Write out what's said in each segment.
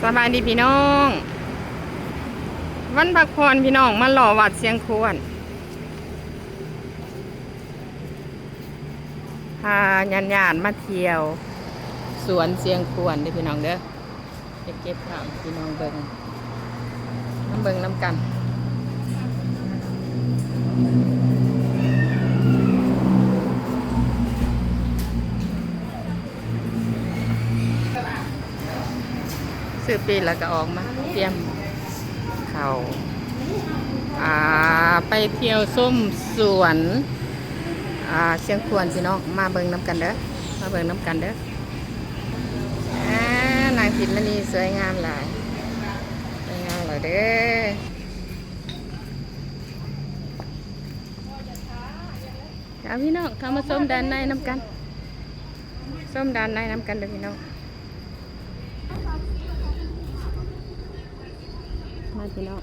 สบายดีพี่น้องวันพักผ่อนพี่น้องมาหล่อวัดเสียงควรพาญาติมาเที่ยวสวนเสียงควรเด้อพี่น้องเด้อไปเก็บภาพพี่น้องเบิ่งน้ำกันซื้อปีแล้วก็ออกมาเตรียมเขาไปเที่ยวส้มสวนเชียงควรพี่น้องมาเบิ่งน้ำกันเด้อนางพิมพ์มณีสวยงามหลายเด้อเอาพี่น้องเข้ามาส้มด้านในน้ำกันเด้อพี่น้องมาพี่น้อง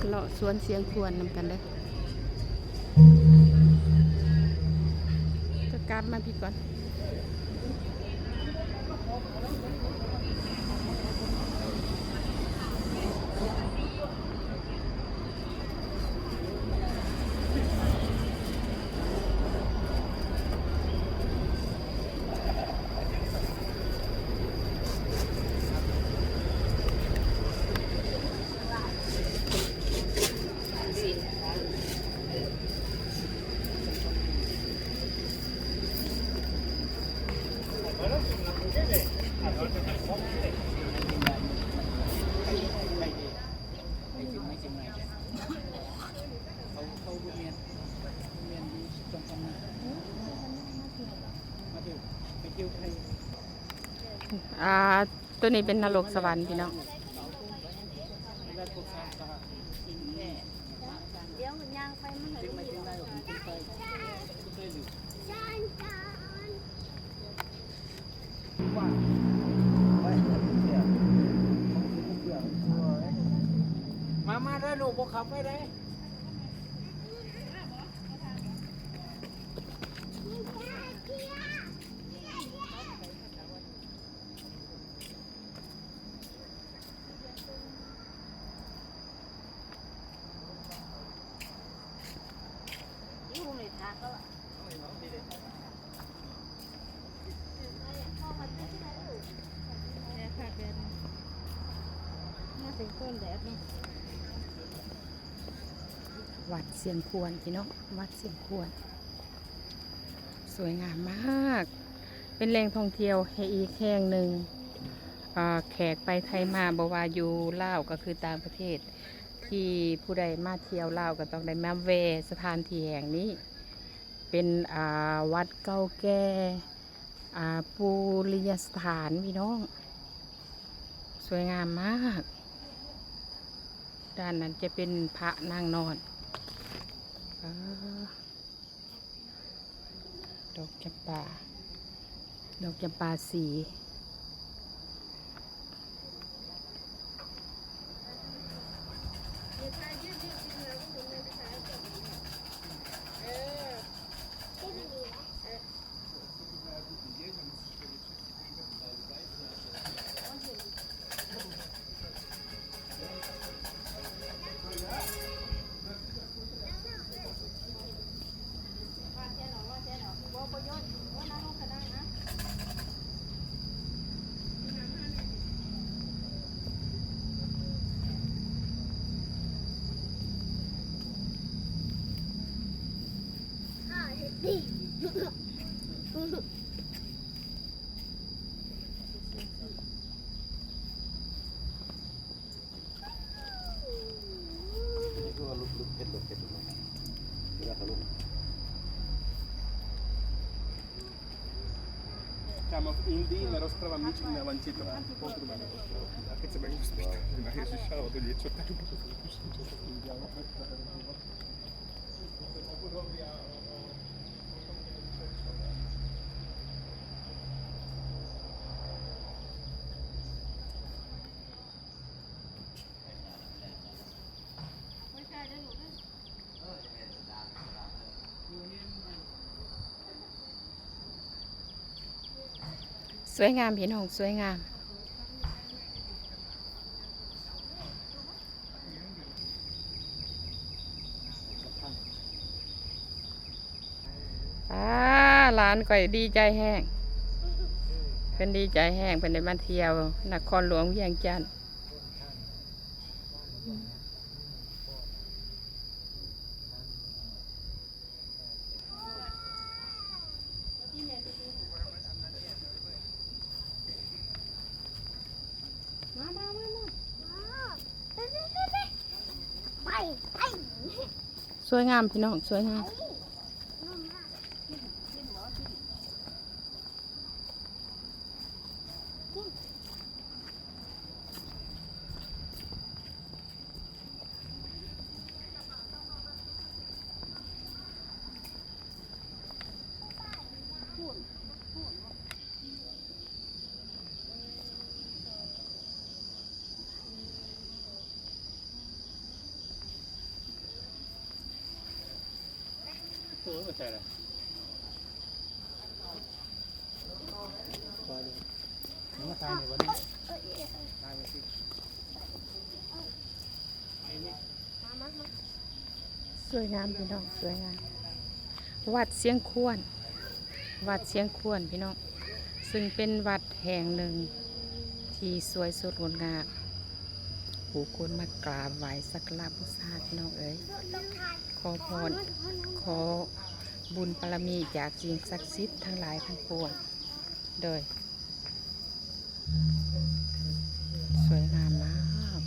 เลาะสวนเสียงควรน้ำกันเด้อจะกลับมาพี่ก่อนตัวนี้เป็นนรกสวรรค์พี่น้องมาได้ลูกพวกขับไปได้วัดเสียงควรพี่น้องวัดเสียงควรสวยงามมากเป็นแหล่งท่องเที่ยวให้อีกแห่งหนึ่งแขกไปไทยมาบ่ว่าอยู่ลาวก็คือต่างประเทศที่ผู้ใดมาเที่ยวลาวก็ต้องได้มาแวะสถานที่แห่งนี้เป็นวัดเก่าแก่ปูริยสถานพี่น้องสวยงามมากด้านนั้นจะเป็นพระนางนอนดอกจำปาสีKámo, v Indii nerozprávam nič iné, len tieto podrubené rozprávky. A keď sa budem spýtať na Ježiša, alebo niečo, tak to tuším, čo sa s tým dialo.สวยงามพี่น้องสวยงาม หลานก่อยดีใจแห้งเป็นดีใจแห้งเป็นได้มาเที่ยวนครหลวงเวียงจันทน์สวยงามพี่น้องสวยงามตัวก็ใช่เลยมาตายในวันนี้ตายไปสิไปเนี่ย สวยงามพี่น้องสวยงามวัดเสียงขวนวัดเสียงขวนพี่น้องซึ่งเป็นวัดแห่งหนึ่งที่สวยสดงดงามผู้คนมากราบไหว้สักการะบูชาพี่น้องเอ๋ยขอพรขอบุญบารมีจากสิ่งศักดิ์สิทธิ์ทั้งหลายทั้งปวงโดยสวยงามมาก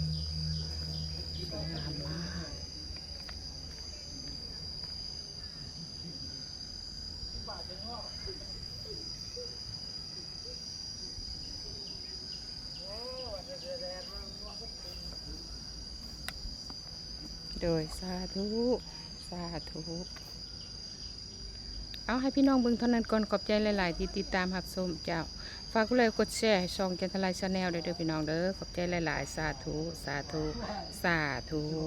สวยงามมากโดยสาธุสาธุเอาให้พี่น้องเบิ่งเท่านั้นก่อนขอบใจหลายๆที่ติดตามรับชมเจ้าฝากกดไลค์กดแชร์ให้ช่องจันทรายชาแนลด้วยเด้อพี่น้องเด้อขอบใจหลายๆสาธุสาธุสาธุ